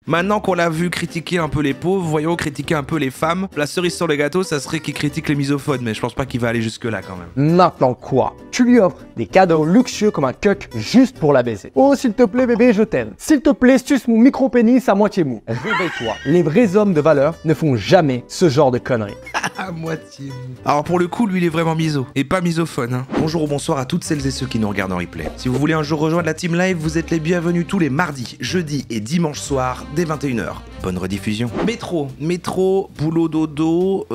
Maintenant qu'on l'a vu critiquer un peu les pauvres, voyons critiquer un peu les femmes. La cerise sur le gâteau, ça serait qu'il critique les misophones, mais je pense pas qu'il va aller jusque là quand même. Maintenant quoi? Tu lui offres des cadeaux luxueux comme un cuck juste pour la baiser. Oh s'il te plaît bébé, je t'aime. S'il te plaît, suce mon micro-pénis à moitié mou. Réveille-toi. Les vrais hommes de valeur ne font jamais ce genre de conneries. À moitié mou. Alors pour le coup, lui il est vraiment miso, et pas misophone. Hein. Bonjour ou bonsoir à toutes celles et ceux qui nous regardent en replay. Si vous voulez un jour rejoindre la team live, vous êtes les bienvenus tous les mardis, jeudis et dimanches soirs dès 21h. Bonne rediffusion. Métro, boulot dodo,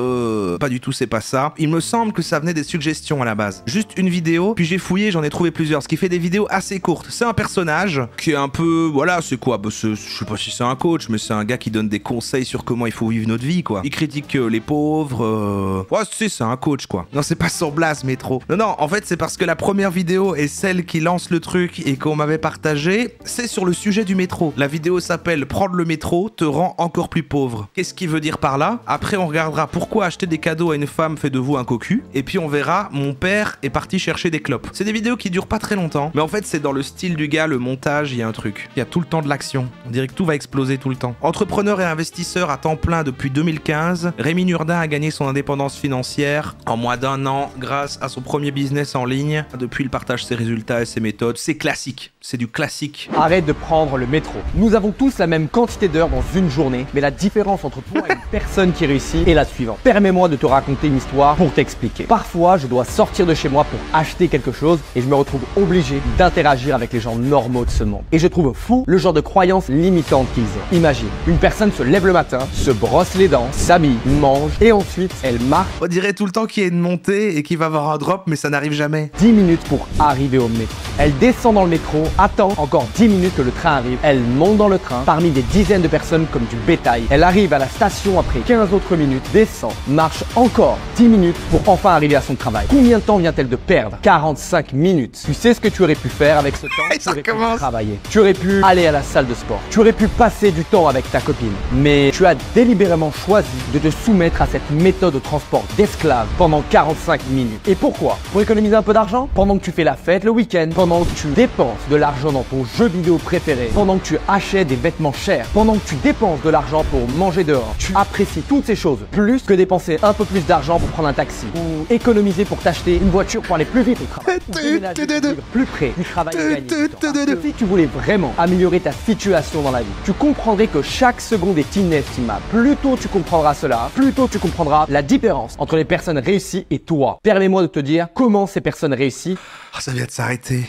pas du tout c'est pas ça. Il me semble que ça venait des suggestions à la base. Juste une vidéo, puis j'ai fouillé, j'en ai trouvé plusieurs, ce qui fait des vidéos assez courtes. C'est un personnage qui est un peu, voilà, c'est quoi, je sais pas si c'est un coach, mais c'est un gars qui donne des conseils sur comment il faut vivre notre vie, quoi. Il critique les pauvres, ouais, c'est un coach, quoi. Non, c'est pas son blase, Métro. Non, en fait, c'est parce que la première vidéo est celle qui lance le truc et qu'on m'avait partagé, c'est sur le sujet du métro. La vidéo s'appelle « Prendre le métro te rend encore plus pauvre ». Qu'est-ce qu'il veut dire par là? Après, on regardera pourquoi acheter des cadeaux à une femme fait de vous un cocu. Et puis, on verra « Mon père est parti chercher des clopes ». C'est des vidéos qui durent pas très longtemps, mais en fait, c'est dans le style du gars, le montage, il y a un truc. Il y a tout le temps de l'action. On dirait que tout va exploser tout le temps. Entrepreneur et investisseur à temps plein depuis 2015, Rémi Nurdin a gagné son indépendance financière en moins d'1 an grâce à son premier business en ligne. Depuis, il partage ses résultats et ses méthodes. C'est classique. C'est du classique. Arrête de prendre le métro. Nous avons tous la même quantité d'heures dans une journée, mais la différence entre toi et une personne qui réussit est la suivante. Permets-moi de te raconter une histoire pour t'expliquer. Parfois, je dois sortir de chez moi pour acheter quelque chose et je me retrouve obligé d'interagir avec les gens normaux de ce monde. Et je trouve fou le genre de croyances limitantes qu'ils ont. Imagine, une personne se lève le matin, se brosse les dents, s'habille, mange et ensuite elle marche. On dirait tout le temps qu'il y a une montée et qu'il va avoir un drop, mais ça n'arrive jamais. 10 minutes pour arriver au métro. Elle descend dans le métro, attend encore 10 minutes que le train arrive. Elle monte dans le train parmi des dizaines de personnes comme du bétail. Elle arrive à la station après 15 autres minutes, descend, marche encore 10 minutes pour enfin arriver à son travail. Combien de temps vient-elle de perdre? 45 minutes. Tu sais ce que tu aurais pu faire avec ce temps? Tu aurais pu travailler. Tu aurais pu aller à la salle de sport. Tu aurais pu passer du temps avec ta copine. Mais tu as délibérément choisi de te soumettre à cette méthode de transport d'esclave pendant 45 minutes. Et pourquoi? Pour économiser un peu d'argent? Pendant que tu fais la fête le week-end, pendant que tu dépenses de l'argent dans ton jeu vidéo préféré, pendant que tu achètes des vêtements chers, pendant que tu dépenses de l'argent pour manger dehors, tu apprécies toutes ces choses plus que dépenser un peu plus d'argent pour prendre un taxi ou économiser pour t'acheter une voiture pour aller plus vite au travail, ou déménager pour vivre plus près du travail et gagner du temps. Si tu voulais vraiment améliorer ta situation dans la vie, tu comprendrais que chaque seconde est inestimable. Plus tôt tu comprendras cela, plus tôt tu comprendras la différence entre les personnes réussies et toi. Permets-moi de te dire comment ces personnes réussies. Oh, ça vient de s'arrêter.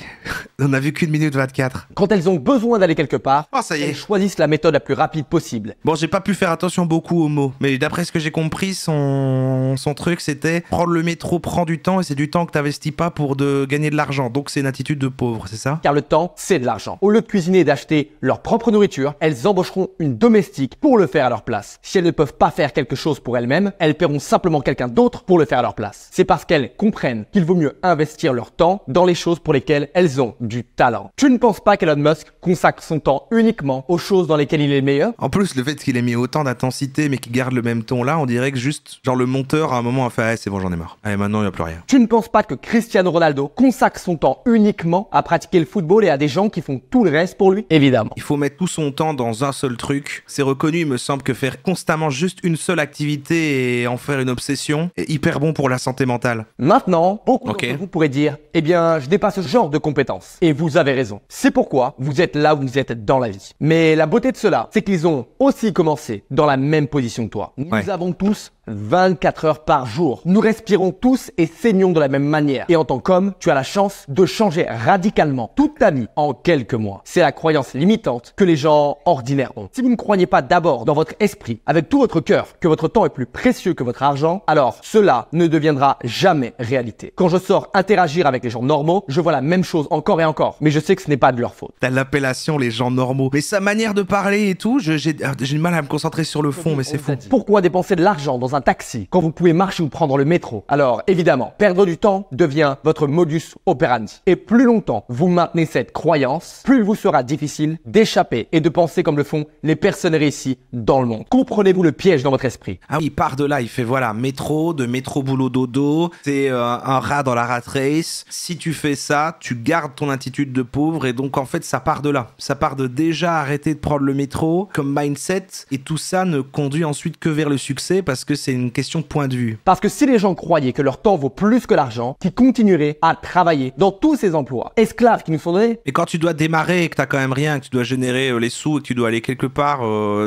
On a vu qu'1 minute 24. Quand elles ont besoin d'aller quelque part, oh, ça y est. Elles choisissent la méthode la plus rapide possible. Bon, j'ai pas pu faire attention beaucoup aux mots, mais d'après ce que j'ai compris, son truc c'était prendre le métro prend du temps et c'est du temps que t'investis pas pour gagner de l'argent. Donc c'est une attitude de pauvre, c'est ça? Car le temps, c'est de l'argent. Au lieu de cuisiner et d'acheter leur propre nourriture, elles embaucheront une domestique pour le faire à leur place. Si elles ne peuvent pas faire quelque chose pour elles-mêmes, elles paieront simplement quelqu'un d'autre pour le faire à leur place. C'est parce qu'elles comprennent qu'il vaut mieux investir leur temps dans les choses pour lesquelles elles ont du talent. Tu ne penses pas qu'Elon Musk consacre son temps uniquement aux choses dans lesquelles il est le meilleur? En plus, le fait qu'il ait mis autant d'intensité mais qu'il garde le même ton là, on dirait que juste, genre le monteur à un moment a fait ah, c'est bon, j'en ai marre. Allez, maintenant il n'y a plus rien. Tu ne penses pas que Cristiano Ronaldo consacre son temps uniquement à pratiquer le football et à des gens qui font tout le reste pour lui? Évidemment. Il faut mettre tout son temps dans un seul truc. C'est reconnu, il me semble que faire constamment juste une seule activité et en faire une obsession est hyper bon pour la santé mentale. Maintenant, beaucoup d'entre vous pourraient dire, eh bien, je dépasse ce genre de compétences. Et vous avez raison. C'est pourquoi vous êtes là où vous êtes dans la vie. Mais la beauté de cela, c'est qu'ils ont aussi commencé dans la même position que toi. Nous avons tous 24 heures par jour. Nous respirons tous et saignons de la même manière. Et en tant qu'homme, tu as la chance de changer radicalement toute ta vie en quelques mois. C'est la croyance limitante que les gens ordinaires ont. Si vous ne croyez pas d'abord dans votre esprit, avec tout votre cœur, que votre temps est plus précieux que votre argent, alors cela ne deviendra jamais réalité. Quand je sors interagir avec les gens normaux, je vois la même chose encore et encore. Mais je sais que ce n'est pas de leur faute. T'as l'appellation les gens normaux. Mais sa manière de parler et tout, j'ai du mal à me concentrer sur le fond, mais c'est fou. Pourquoi dépenser de l'argent dans dans un taxi quand vous pouvez marcher ou prendre le métro. Alors évidemment, perdre du temps devient votre modus operandi. Et plus longtemps vous maintenez cette croyance, plus il vous sera difficile d'échapper et de penser comme le font les personnes réussies dans le monde. Comprenez-vous le piège dans votre esprit? Ah oui, il part de là, il fait voilà, de métro boulot dodo, t'es un rat dans la rat race. Si tu fais ça, tu gardes ton attitude de pauvre et donc en fait ça part de là. Ça part de déjà arrêter de prendre le métro comme mindset et tout ça ne conduit ensuite que vers le succès parce que c'est une question de point de vue. Parce que si les gens croyaient que leur temps vaut plus que l'argent, qu'ils continueraient à travailler dans tous ces emplois esclaves qui nous sont donnés. Et quand tu dois démarrer et que t'as quand même rien, que tu dois générer les sous et que tu dois aller quelque part,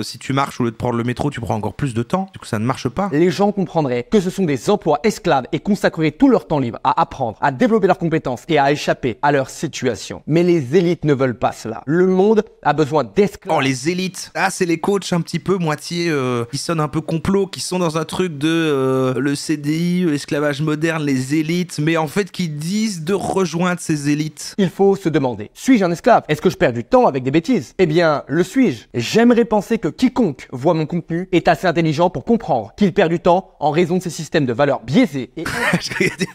si tu marches au lieu de prendre le métro, tu prends encore plus de temps. Du coup, ça ne marche pas. Les gens comprendraient que ce sont des emplois esclaves et consacreraient tout leur temps libre à apprendre, à développer leurs compétences et à échapper à leur situation. Mais les élites ne veulent pas cela. Le monde a besoin d'esclaves. Oh, les élites. Ah, c'est les coachs un petit peu moitié qui sonnent un peu complot, qui sont dans un truc de le CDI, l'esclavage moderne, les élites, mais en fait qui disent de rejoindre ces élites. Il faut se demander, suis-je un esclave? Est-ce que je perds du temps avec des bêtises? Eh bien, le suis-je? J'aimerais penser que quiconque voit mon contenu est assez intelligent pour comprendre qu'il perd du temps en raison de ces systèmes de valeurs biaisés et...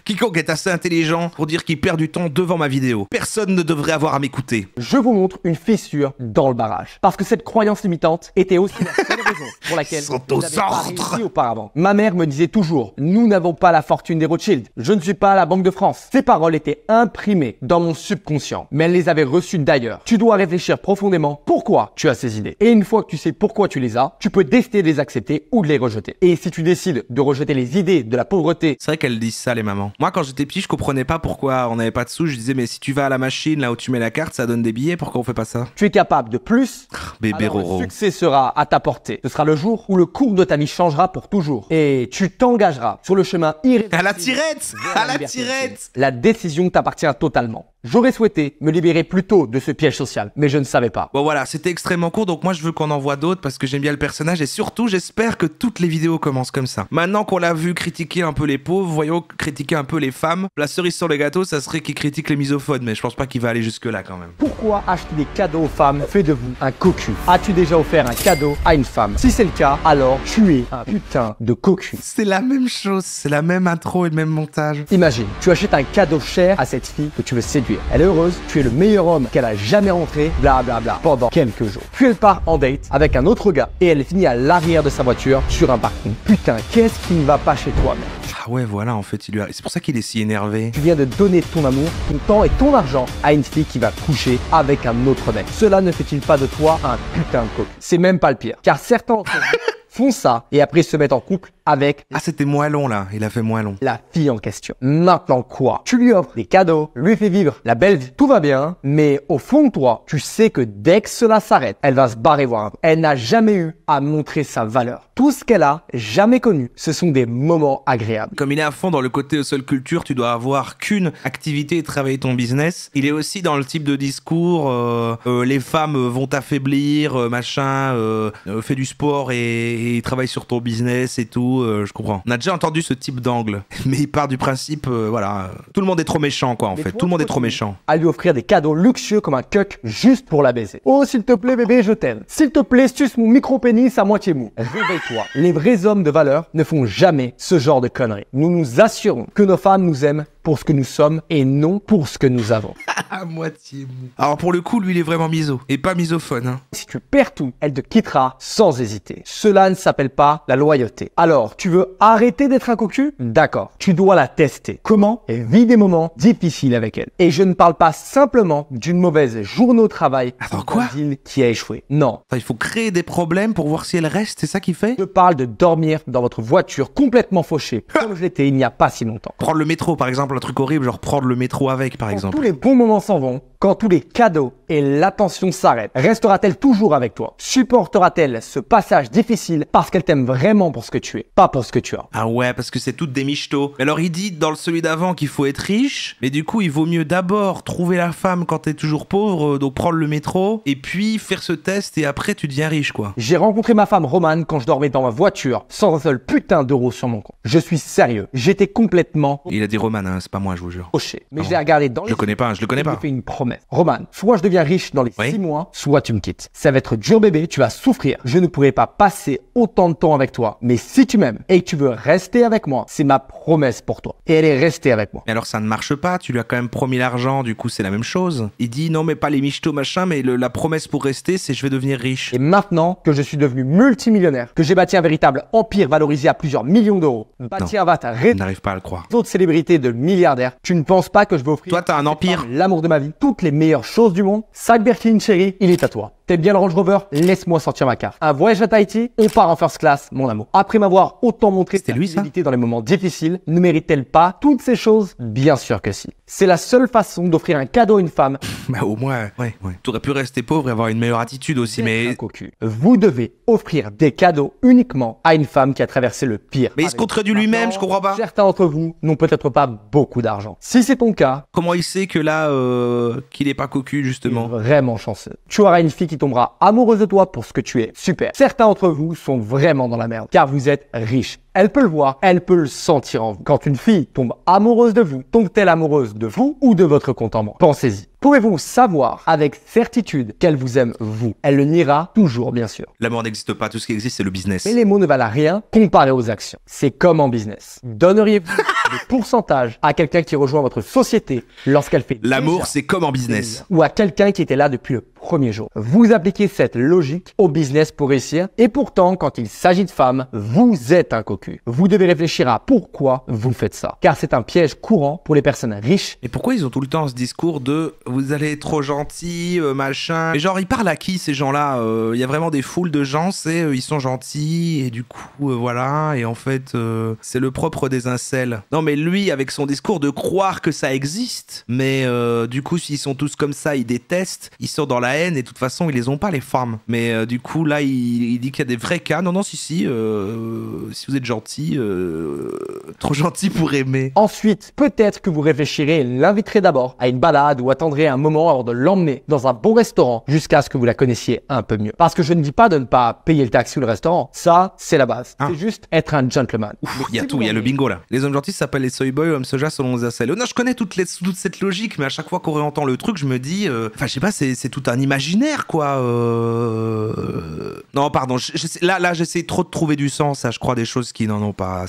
Quiconque est assez intelligent pour dire qu'il perd du temps devant ma vidéo. Personne ne devrait avoir à m'écouter. Je vous montre une fissure dans le barrage. Parce que cette croyance limitante était aussi la seule raison pour laquelle sont vous aux n'avez pas ordres réussi auparavant. Ma mère me disait toujours, nous n'avons pas la fortune des Rothschild. Je ne suis pas à la Banque de France. Ces paroles étaient imprimées dans mon subconscient, mais elle les avait reçues d'ailleurs. Tu dois réfléchir profondément pourquoi tu as ces idées. Et une fois que tu sais pourquoi tu les as, tu peux décider de les accepter ou de les rejeter. Et si tu décides de rejeter les idées de la pauvreté... C'est vrai qu'elles disent ça, les mamans. Moi, quand j'étais petit, je comprenais pas pourquoi on n'avait pas de sous. Je disais, mais si tu vas à la machine, là où tu mets la carte, ça donne des billets, pourquoi on fait pas ça? Tu es capable de plus, Bébé alors Roro. le succès sera à ta portée. Ce sera le jour où le cours de ta vie changera pour toujours. Et tu t'engageras sur le chemin irréversible. À la tirette! vers À la liberté tirette! ultime. La décision t'appartient totalement. J'aurais souhaité me libérer plus tôt de ce piège social, mais je ne savais pas. Bon voilà, c'était extrêmement court, donc moi je veux qu'on en voit d'autres parce que j'aime bien le personnage et surtout j'espère que toutes les vidéos commencent comme ça. Maintenant qu'on l'a vu critiquer un peu les pauvres, voyons critiquer un peu les femmes. La cerise sur le gâteau, ça serait qu'il critique les misophones, mais je pense pas qu'il va aller jusque là quand même. Pourquoi acheter des cadeaux aux femmes fait de vous un cocu? As-tu déjà offert un cadeau à une femme? Si c'est le cas, alors tu es un putain de cocu. C'est la même chose, c'est la même intro et le même montage. Imagine, tu achètes un cadeau cher à cette fille que tu veux séduire. Elle est heureuse, tu es le meilleur homme qu'elle a jamais rencontré, blablabla, pendant quelques jours. Puis elle part en date avec un autre gars et elle finit à l'arrière de sa voiture sur un parking. Putain, qu'est-ce qui ne va pas chez toi, mec? Ah ouais, voilà, en fait, c'est pour ça qu'il est si énervé. Tu viens de donner ton amour, ton temps et ton argent à une fille qui va coucher avec un autre mec. Cela ne fait-il pas de toi un putain de cocu? C'est même pas le pire, car certains d'entre vous font ça et après se mettent en couple avec Ah, c'était moins long là, il a fait moins long. la fille en question. Maintenant quoi? Tu lui offres des cadeaux, lui fais vivre la belle vie, tout va bien, mais au fond de toi, tu sais que dès que cela s'arrête, elle va se barrer voir un autre. Elle n'a jamais eu à montrer sa valeur. Tout ce qu'elle a jamais connu, ce sont des moments agréables. Comme il est à fond dans le côté hustle culture, tu dois avoir qu'une activité et travailler ton business. Il est aussi dans le type de discours, les femmes vont t'affaiblir, machin, fais du sport et travaille sur ton business et tout, je comprends. On a déjà entendu ce type d'angle, mais il part du principe, voilà, tout le monde est trop méchant quoi en Mais fait, toi, tout le monde tu est trop continues méchant. à lui offrir des cadeaux luxueux comme un cuck juste pour la baiser. Oh s'il te plaît bébé, je t'aime. S'il te plaît, suce mon micro-pénis à moitié mou. Réveille-toi. Les vrais hommes de valeur ne font jamais ce genre de conneries. Nous nous assurons que nos femmes nous aiment pour ce que nous sommes et non pour ce que nous avons. À moitié mou. Alors pour le coup, lui il est vraiment miso, et pas misophone. Hein. Si tu perds tout, elle te quittera sans hésiter. Cela ne s'appelle pas la loyauté. Alors, tu veux arrêter d'être un cocu? D'accord. Tu dois la tester. Comment? Et vis des moments difficiles avec elle. Et je ne parle pas simplement d'une mauvaise journée au travail. Attends, ou quoi? d'un deal qui a échoué. Non. Enfin, il faut créer des problèmes pour voir si elle reste, c'est ça qu'il fait? Je parle de dormir dans votre voiture complètement fauchée, comme je l'étais il n'y a pas si longtemps. Prendre le métro par exemple, un truc horrible, genre prendre le métro avec par Quand exemple. tous les bons moments s'en vont, quand tous les cadeaux et l'attention s'arrêtent, restera-t-elle toujours avec toi? Supportera-t-elle ce passage difficile parce qu'elle t'aime vraiment pour ce que tu es, pas pour ce que tu as? Ah ouais, parce que c'est toutes des michtos. Alors il dit dans celui d'avant qu'il faut être riche, mais du coup il vaut mieux d'abord trouver la femme quand t'es toujours pauvre, donc prendre le métro, et puis faire ce test et après tu deviens riche quoi. J'ai rencontré ma femme Romane quand je dormais dans ma voiture sans un seul putain d'euro sur mon compte. Je suis sérieux, j'étais complètement... Il a dit Roman, hein, c'est pas moi, je vous jure. Rocher. Mais Ah je bon. l'ai regardé dans les Je le connais pas, je le connais Je pas. te fais une promesse. Roman, soit je deviens riche dans les Oui. 6 mois, soit tu me quittes. Ça va être dur bébé, tu vas souffrir. Je ne pourrai pas passer autant de temps avec toi. Mais si tu m'aimes et que tu veux rester avec moi, c'est ma promesse pour toi. Et elle est restée avec moi. Mais alors ça ne marche pas, tu lui as quand même promis l'argent, du coup c'est la même chose. Il dit non mais pas les michtos machin, mais la promesse pour rester c'est je vais devenir riche. Et maintenant que je suis devenu multimillionnaire, que j'ai bâti un véritable empire valorisé à plusieurs millions d'euros, bâti un vat à Je n'arrive pas à le croire. d'autres célébrités de milliardaires, tu ne penses pas que je vais offrir Toi t'as un à cette empire. femme l'amour de ma vie, toutes les meilleures choses du monde? Sac Birkin chérie, il est à toi. T'aimes bien le Range Rover? Laisse-moi sortir ma carte. Un voyage à Tahiti? On part en first class, mon amour. Après m'avoir autant montré C'était sa lui, ça fidélité dans les moments difficiles, ne mérite-t-elle pas toutes ces choses? Bien sûr que si. C'est la seule façon d'offrir un cadeau à une femme. Bah au moins, ouais. T'aurais pu rester pauvre et avoir une meilleure attitude aussi, Un mais... cocu. Vous devez offrir des cadeaux uniquement à une femme qui a traversé le pire. Mais il se contredit lui-même, je comprends pas. Certains d'entre vous n'ont peut-être pas beaucoup d'argent. Si c'est ton cas, Comment il sait que là, qu'il est pas cocu justement? vraiment chanceux. Tu auras une fille qui tombera amoureuse de toi pour ce que tu es. Super. Certains d'entre vous sont vraiment dans la merde car vous êtes riche. Elle peut le voir, elle peut le sentir en vous. Quand une fille tombe amoureuse de vous, tombe-t-elle amoureuse de vous ou de votre compte en banque? Pensez-y. Pouvez-vous savoir avec certitude qu'elle vous aime vous? Elle le niera toujours, bien sûr. L'amour n'existe pas, tout ce qui existe c'est le business. Mais les mots ne valent rien comparé aux actions. C'est comme en business. Donneriez-vous des pourcentages à quelqu'un qui rejoint votre société lorsqu'elle fait L'amour déjà c'est comme en business. ou à quelqu'un qui était là depuis le premier jour? Vous appliquez cette logique au business pour réussir et pourtant quand il s'agit de femmes, vous êtes un cocu. Vous devez réfléchir à pourquoi vous faites ça. Car c'est un piège courant pour les personnes riches. Et pourquoi ils ont tout le temps ce discours de vous allez être trop gentil, machin. Et genre ils parlent à qui ces gens-là? Il y a vraiment des foules de gens, c'est ils sont gentils et du coup voilà. Et en fait c'est le propre des incels. Non mais lui avec son discours de croire que ça existe, mais du coup s'ils sont tous comme ça, ils détestent, ils sont dans la haine et de toute façon ils les ont pas les femmes. Mais du coup là il dit qu'il y a des vrais cas. Non si vous êtes gentil, trop gentil pour aimer. Ensuite, peut-être que vous réfléchirez et l'inviterez d'abord à une balade ou attendrez un moment avant de l'emmener dans un bon restaurant jusqu'à ce que vous la connaissiez un peu mieux. Parce que je ne dis pas de ne pas payer le taxi ou le restaurant. Ça, c'est la base. Ah. C'est juste être un gentleman. Il y a tout, il y a le bingo là. Les hommes gentils s'appellent les soy boys, hommes soja selon les incels. Non, je connais toute cette logique, mais à chaque fois qu'on réentend le truc, je me dis, enfin, je sais pas, c'est tout un imaginaire quoi. Non, pardon, là, j'essaie trop de trouver du sens, je crois, des choses qui n'en ont pas.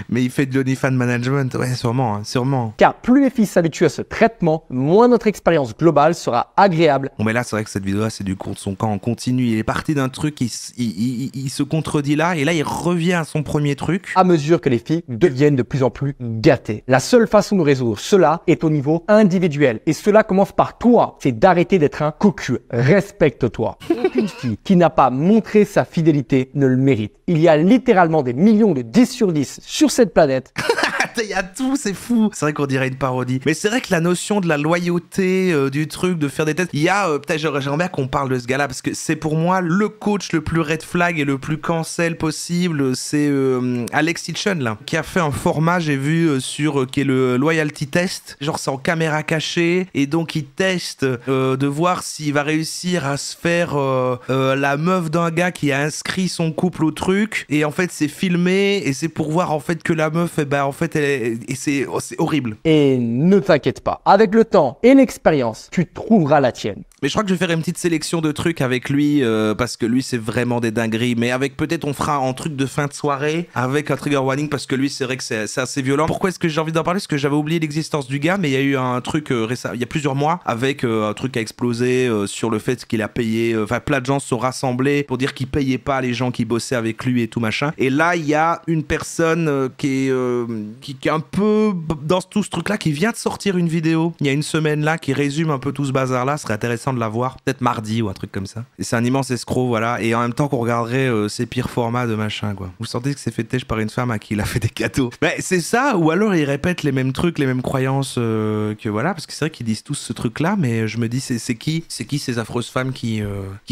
Mais il fait de l'OnlyFans management, ouais, sûrement, hein, sûrement. Car plus les filles s'habituent à ce traitement, moins notre expérience globale sera agréable. Bon, mais là, c'est vrai que cette vidéo-là, c'est du coup de son camp en continu. Il est parti d'un truc, il se contredit là, et là, il revient à son premier truc. À mesure que les filles deviennent de plus en plus gâtées. La seule façon de résoudre cela est au niveau individuel. Et cela commence par toi. C'est d'arrêter d'être un cocu. Respecte-toi. Aucune fille qui n'a pas montré sa fidélité ne le mérite. Il y a littéralement des millions de 10 sur 10 sur cette planète. Il y a tout, c'est fou. C'est vrai qu'on dirait une parodie. Mais c'est vrai que la notion de la loyauté, du truc, de faire des tests, il y a, peut-être j'aimerais bien qu'on parle de ce gars-là, parce que c'est pour moi le coach le plus red flag et le plus cancel possible. C'est Alex Hitchen, là, qui a fait un format, j'ai vu, qui est le loyalty test. Genre, c'est en caméra cachée, et donc il teste de voir s'il va réussir à se faire la meuf d'un gars qui a inscrit son couple au truc, et en fait, c'est filmé, et c'est pour voir, en fait, que la meuf, eh ben, en fait, c'est horrible. Et ne t'inquiète pas, avec le temps et l'expérience, tu trouveras la tienne. Mais je crois que je vais faire une petite sélection de trucs avec lui, parce que lui, c'est vraiment des dingueries. Mais avec peut-être, on fera un truc de fin de soirée, avec un trigger warning, parce que lui, c'est vrai que c'est assez violent. Pourquoi est-ce que j'ai envie d'en parler? Parce que j'avais oublié l'existence du gars, mais il y a eu un truc récemment, il y a plusieurs mois, avec un truc qui a explosé sur le fait qu'il a payé, enfin, plein de gens se sont rassemblés pour dire qu'il payait pas les gens qui bossaient avec lui et tout machin. Et là, il y a une personne qui est un peu dans tout ce truc-là, qui vient de sortir une vidéo il y a une semaine là, qui résume un peu tout ce bazar-là. Ce serait intéressant de la voir, peut-être mardi ou un truc comme ça. Et c'est un immense escroc, voilà. Et en même temps qu'on regarderait ses pires formats de machin, quoi. Vous sentez que c'est fait têche par une femme à qui il a fait des cadeaux. Mais c'est ça, ou alors il répète les mêmes trucs, les mêmes croyances que voilà, parce que c'est vrai qu'ils disent tous ce truc-là, mais je me dis c'est qui ces affreuses femmes qui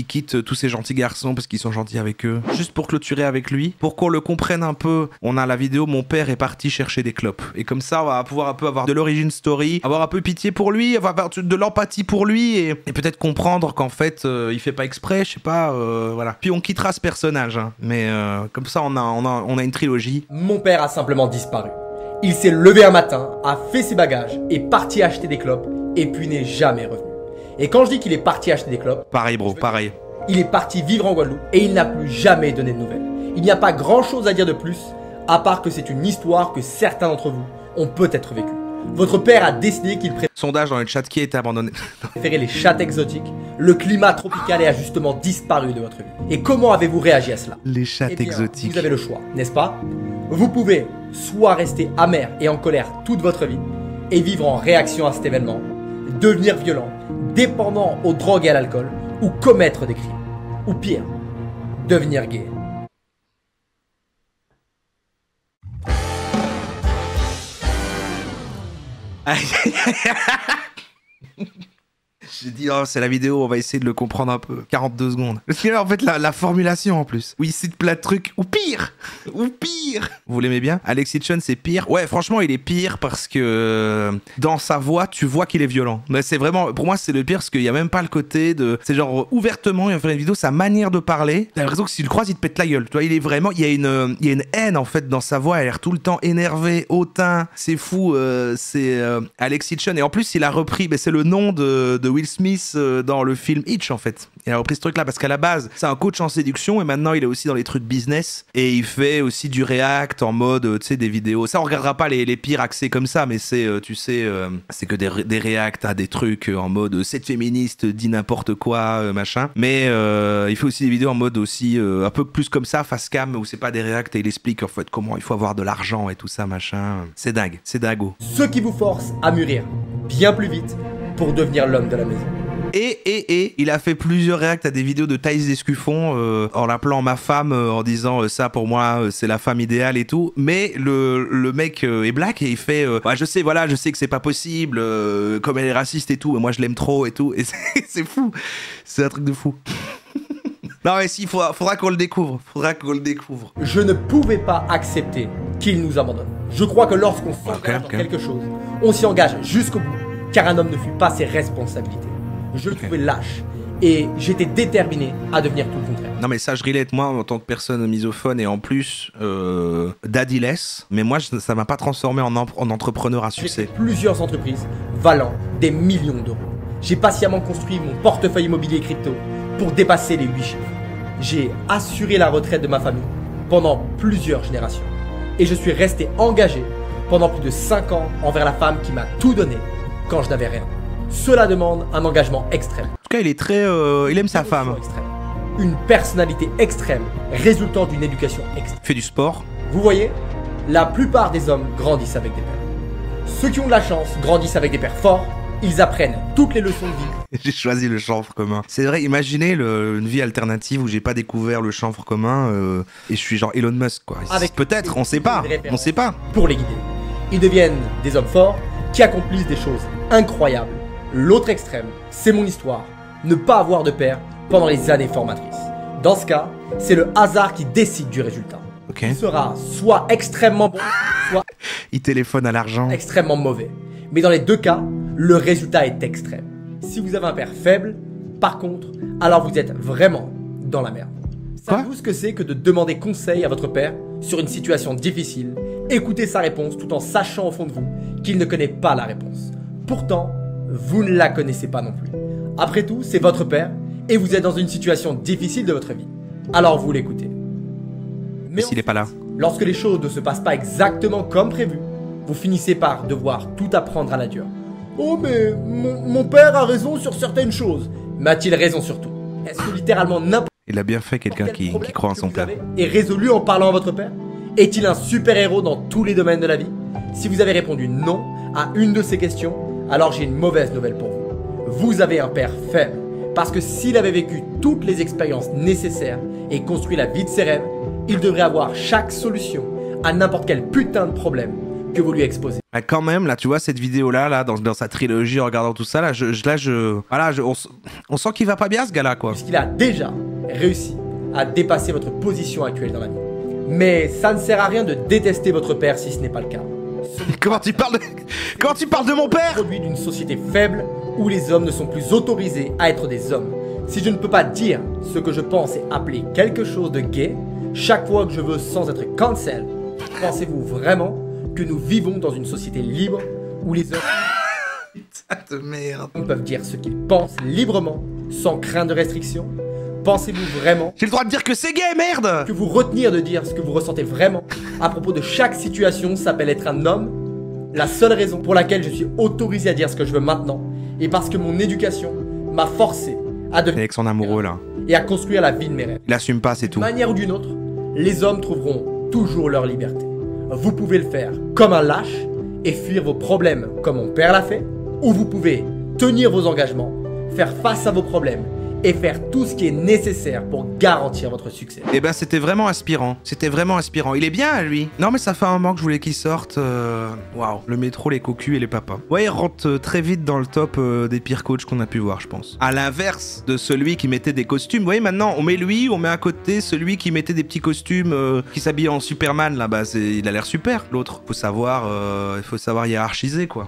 quittent tous ces gentils garçons parce qu'ils sont gentils avec eux. Juste pour clôturer avec lui, pour qu'on le comprenne un peu, on a la vidéo mon père est parti chercher des clopes. Et comme ça, on va pouvoir un peu avoir de l'origin story, avoir un peu pitié pour lui, avoir de l'empathie pour lui et peut-être comprendre qu'en fait, il fait pas exprès, je sais pas, voilà. Puis on quittera ce personnage, hein. Mais comme ça, on a une trilogie. Mon père a simplement disparu. Il s'est levé un matin, a fait ses bagages, est parti acheter des clopes et puis n'est jamais revenu. Et quand je dis qu'il est parti acheter des clopes... Pareil bro, pareil. Il est parti vivre en Guadeloupe et il n'a plus jamais donné de nouvelles. Il n'y a pas grand chose à dire de plus, à part que c'est une histoire que certains d'entre vous ont peut-être vécue. Votre père a décidé qu'il Sondage dans le chat, qui a été abandonné. préférait les chats exotiques, le climat tropical a justement disparu de votre vie. Et comment avez-vous réagi à cela? Les chats Eh bien, exotiques. vous avez le choix, n'est-ce pas? Vous pouvez soit rester amer et en colère toute votre vie et vivre en réaction à cet événement, devenir violent, dépendant aux drogues et à l'alcool, ou commettre des crimes. Ou pire, devenir gay. J'ai dit, oh, c'est la vidéo, on va essayer de le comprendre un peu. 42 secondes. Parce que là, en fait, la formulation en plus. Oui, il cite plein de trucs. Ou pire. Ou pire. Vous l'aimez bien? Alexis Chun, c'est pire. Ouais, franchement, il est pire parce que dans sa voix, tu vois qu'il est violent. Mais c'est vraiment, pour moi, c'est le pire parce qu'il n'y a même pas le côté de. C'est genre, ouvertement, il va faire une vidéo, sa manière de parler. T'as l'impression que si tu le croises, il te pète la gueule. Tu vois, il est vraiment. Il y a une haine, en fait, dans sa voix. Elle a l'air tout le temps énervée, hautain. C'est fou. C'est Alexis Chun. Et en plus, il a repris. C'est le nom de Will Smith dans le film Hitch, en fait. Il a repris ce truc-là parce qu'à la base, c'est un coach en séduction et maintenant il est aussi dans les trucs business et il fait aussi du react en mode, tu sais, des vidéos. Ça, on regardera pas les pires accès comme ça, mais c'est, tu sais, c'est que des reacts à des trucs en mode cette féministe dit n'importe quoi, machin. Mais il fait aussi des vidéos en mode aussi un peu plus comme ça, face cam, où c'est pas des reacts et il explique en fait comment il faut avoir de l'argent et tout ça, machin. C'est dingue, c'est dingo. Ce qui vous force à mûrir bien plus vite pour devenir l'homme de la maison. Et il a fait plusieurs réacts à des vidéos de Thaïs Escuffon en l'appelant ma femme, en disant ça pour moi c'est la femme idéale et tout. Mais le mec est black et il fait ouais, je sais que c'est pas possible, comme elle est raciste et tout, mais moi je l'aime trop et tout. Et c'est fou, c'est un truc de fou. Non mais si, faudra qu'on le découvre, Je ne pouvais pas accepter qu'il nous abandonne. Je crois que lorsqu'on s'engage dans quelque chose, on s'y engage jusqu'au bout, car un homme ne fuit pas ses responsabilités. Je le trouvais lâche et j'étais déterminé à devenir tout le contraire. Non mais ça je relate moi en tant que personne misophone et en plus daddyless, mais moi ça m'a pas transformé en entrepreneur à J'ai succès. fait plusieurs entreprises valant des millions d'euros. J'ai patiemment construit mon portefeuille immobilier crypto pour dépasser les 8 chiffres. J'ai assuré la retraite de ma famille pendant plusieurs générations. Et je suis resté engagé pendant plus de 5 ans envers la femme qui m'a tout donné quand je n'avais rien. Cela demande un engagement extrême. En tout cas il est très, il aime sa femme. Extrême. Une personnalité extrême résultant d'une éducation extrême. Fait du sport. Vous voyez, la plupart des hommes grandissent avec des pères. Ceux qui ont de la chance grandissent avec des pères forts. Ils apprennent toutes les leçons de vie. J'ai choisi le chanvre commun. C'est vrai, imaginez une vie alternative où j'ai pas découvert le chanvre commun et je suis genre Elon Musk quoi. Peut-être, on sait pas. Pour les guider. Ils deviennent des hommes forts qui accomplissent des choses incroyables. L'autre extrême, c'est mon histoire. Ne pas avoir de père pendant les années formatrices. Dans ce cas, c'est le hasard qui décide du résultat. Ok. Il sera soit extrêmement bon, soit Il téléphone à l'argent. extrêmement mauvais. Mais dans les deux cas, le résultat est extrême. Si vous avez un père faible, par contre, alors vous êtes vraiment dans la merde. Savez-vous ce que c'est que de demander conseil à votre père sur une situation difficile, écouter sa réponse tout en sachant au fond de vous qu'il ne connaît pas la réponse. Pourtant, vous ne la connaissez pas non plus. Après tout, c'est votre père et vous êtes dans une situation difficile de votre vie. Alors vous l'écoutez. Mais s'il n'est pas là. Lorsque les choses ne se passent pas exactement comme prévu, vous finissez par devoir tout apprendre à la dure. Oh mais mon père a raison sur certaines choses. Mais a-t-il raison sur tout? Est-ce que littéralement n'importe Il a bien fait quelqu'un qui croit en son père. est résolu en parlant à votre père? Est-il un super-héros dans tous les domaines de la vie? Si vous avez répondu non à une de ces questions, alors j'ai une mauvaise nouvelle pour vous. Vous avez un père faible. Parce que s'il avait vécu toutes les expériences nécessaires et construit la vie de ses rêves, il devrait avoir chaque solution à n'importe quel putain de problème que vous lui exposez. Ah, quand même, là, tu vois, cette vidéo-là, dans sa trilogie, en regardant tout ça, on sent qu'il va pas bien, ce gars-là, quoi. Puisqu'il a déjà réussi à dépasser votre position actuelle dans la vie. Mais ça ne sert à rien de détester votre père si ce n'est pas le cas. Comment tu parles de mon père? Produit d'une société faible où les hommes ne sont plus autorisés à être des hommes. Si je ne peux pas dire ce que je pense et appeler quelque chose de gay, chaque fois que je veux sans être cancel, pensez-vous vraiment que nous vivons dans une société libre où les hommes Putain de merde. peuvent dire ce qu'ils pensent librement, sans crainte de restriction? Pensez-vous vraiment J'ai le droit de dire que c'est gay, merde! que vous retenir de dire ce que vous ressentez vraiment à propos de chaque situation s'appelle être un homme? La seule raison pour laquelle je suis autorisé à dire ce que je veux maintenant est parce que mon éducation m'a forcé à devenir Avec son amoureux là. et à construire la vie de mes rêves. Il assume pas, c'est tout. D'une manière ou d'une autre, les hommes trouveront toujours leur liberté. Vous pouvez le faire comme un lâche et fuir vos problèmes comme mon père l'a fait, ou vous pouvez tenir vos engagements, faire face à vos problèmes et faire tout ce qui est nécessaire pour garantir votre succès. Eh ben c'était vraiment inspirant. C'était vraiment inspirant. Il est bien lui. Non mais ça fait un moment que je voulais qu'il sorte. Waouh. Le métro, les cocus et les papas. Ouais, il rentre très vite dans le top des pires coachs qu'on a pu voir, je pense. À l'inverse de celui qui mettait des costumes. Vous voyez maintenant, on met lui, on met à côté celui qui mettait des petits costumes, qui s'habillait en Superman là. Bah il a l'air super. L'autre, il faut savoir hiérarchiser quoi.